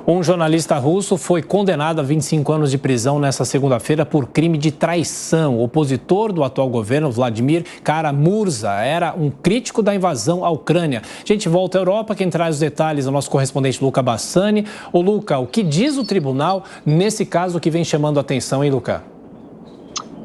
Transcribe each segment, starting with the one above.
Um jornalista russo foi condenado a 25 anos de prisão nesta segunda-feira por crime de traição. O opositor do atual governo, Vladimir Kara-Murza, era um crítico da invasão à Ucrânia. A gente volta à Europa, quem traz os detalhes é o nosso correspondente Luca Bassani. Ô Luca, o que diz o tribunal nesse caso que vem chamando a atenção, hein, Luca?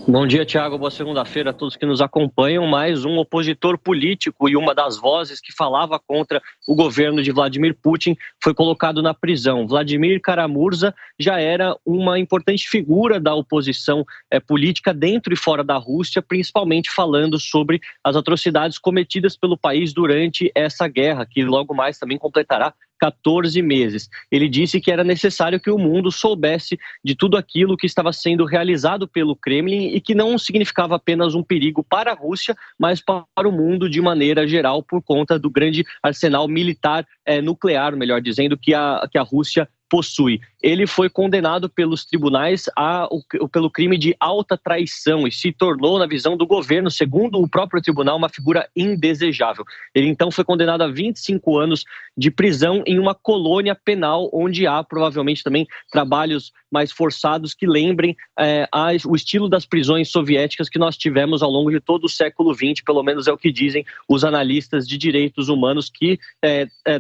Bom dia, Thiago. Boa segunda-feira a todos que nos acompanham. Mais um opositor político e uma das vozes que falava contra o governo de Vladimir Putin foi colocado na prisão. Vladimir Kara-Murza já era uma importante figura da oposição política dentro e fora da Rússia, principalmente falando sobre as atrocidades cometidas pelo país durante essa guerra, que logo mais também completará 14 meses. Ele disse que era necessário que o mundo soubesse de tudo aquilo que estava sendo realizado pelo Kremlin e que não significava apenas um perigo para a Rússia, mas para o mundo de maneira geral, por conta do grande arsenal militar nuclear, melhor dizendo, que a Rússia possui. Ele foi condenado pelos tribunais pelo crime de alta traição e se tornou, na visão do governo, segundo o próprio tribunal, uma figura indesejável. Ele então foi condenado a 25 anos de prisão em uma colônia penal, onde há provavelmente também trabalhos mais forçados que lembrem o estilo das prisões soviéticas que nós tivemos ao longo de todo o século XX, pelo menos é o que dizem os analistas de direitos humanos que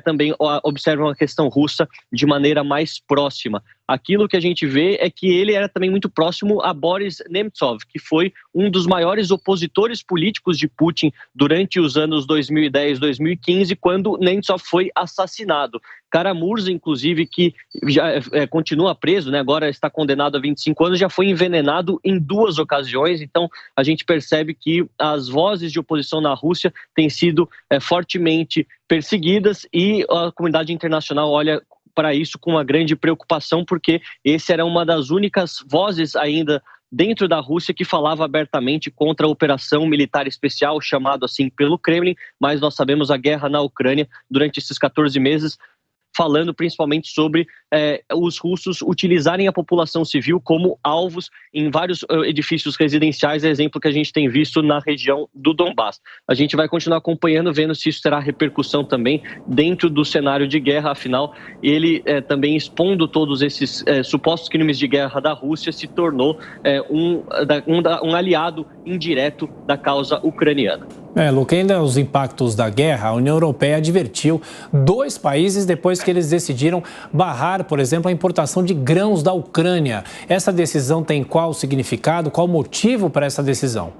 também observam a questão russa de maneira mais próxima. Aquilo que a gente vê é que ele era também muito próximo a Boris Nemtsov, que foi um dos maiores opositores políticos de Putin durante os anos 2010, 2015, quando Nemtsov foi assassinado. Kara-Murza, inclusive, que já continua preso, né, agora está condenado a 25 anos, já foi envenenado em 2 ocasiões. Então, a gente percebe que as vozes de oposição na Rússia têm sido fortemente perseguidas e a comunidade internacional olha para isso com uma grande preocupação, porque esse era uma das únicas vozes ainda dentro da Rússia que falava abertamente contra a operação militar especial, chamado assim pelo Kremlin, mas nós sabemos a guerra na Ucrânia durante esses 14 meses, falando principalmente sobre os russos utilizarem a população civil como alvos em vários edifícios residenciais, exemplo que a gente tem visto na região do Donbass. A gente vai continuar acompanhando, vendo se isso terá repercussão também dentro do cenário de guerra, afinal, ele também expondo todos esses supostos crimes de guerra da Rússia, se tornou um aliado indireto da causa ucraniana. Luca, ainda os impactos da guerra, a União Europeia advertiu 2 países depois que eles decidiram barrar, por exemplo, a importação de grãos da Ucrânia. Essa decisão tem qual significado, qual motivo para essa decisão?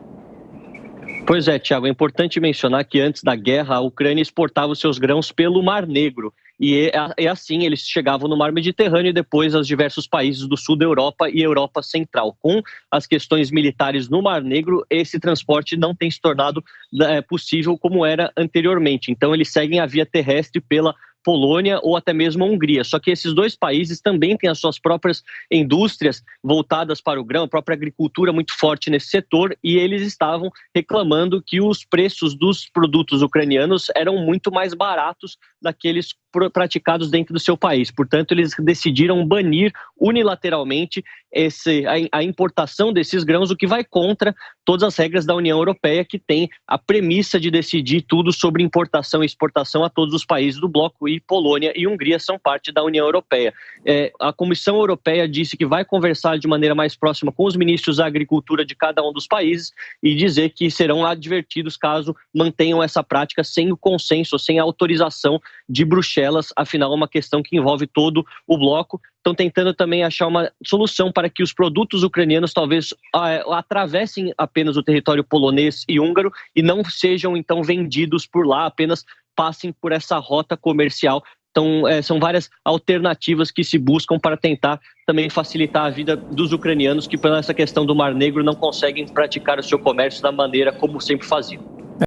Pois é, Thiago, é importante mencionar que antes da guerra a Ucrânia exportava os seus grãos pelo Mar Negro. E assim eles chegavam no Mar Mediterrâneo e depois aos diversos países do sul da Europa e Europa Central. Com as questões militares no Mar Negro, esse transporte não tem se tornado possível como era anteriormente. Então eles seguem a via terrestre pela Polônia ou até mesmo a Hungria. Só que esses 2 países também têm as suas próprias indústrias voltadas para o grão, a própria agricultura muito forte nesse setor, e eles estavam reclamando que os preços dos produtos ucranianos eram muito mais baratos daqueles praticados dentro do seu país. Portanto, eles decidiram banir unilateralmente a importação desses grãos, o que vai contra todas as regras da União Europeia, que tem a premissa de decidir tudo sobre importação e exportação a todos os países do bloco, e Polônia e Hungria são parte da União Europeia. A Comissão Europeia disse que vai conversar de maneira mais próxima com os ministros da agricultura de cada um dos países e dizer que serão advertidos caso mantenham essa prática sem o consenso, sem a autorização de Bruxelas. Afinal, é uma questão que envolve todo o bloco. Estão tentando também achar uma solução para que os produtos ucranianos talvez atravessem apenas o território polonês e húngaro e não sejam então vendidos por lá, apenas passem por essa rota comercial. Então, são várias alternativas que se buscam para tentar também facilitar a vida dos ucranianos que, pela essa questão do Mar Negro, não conseguem praticar o seu comércio da maneira como sempre faziam.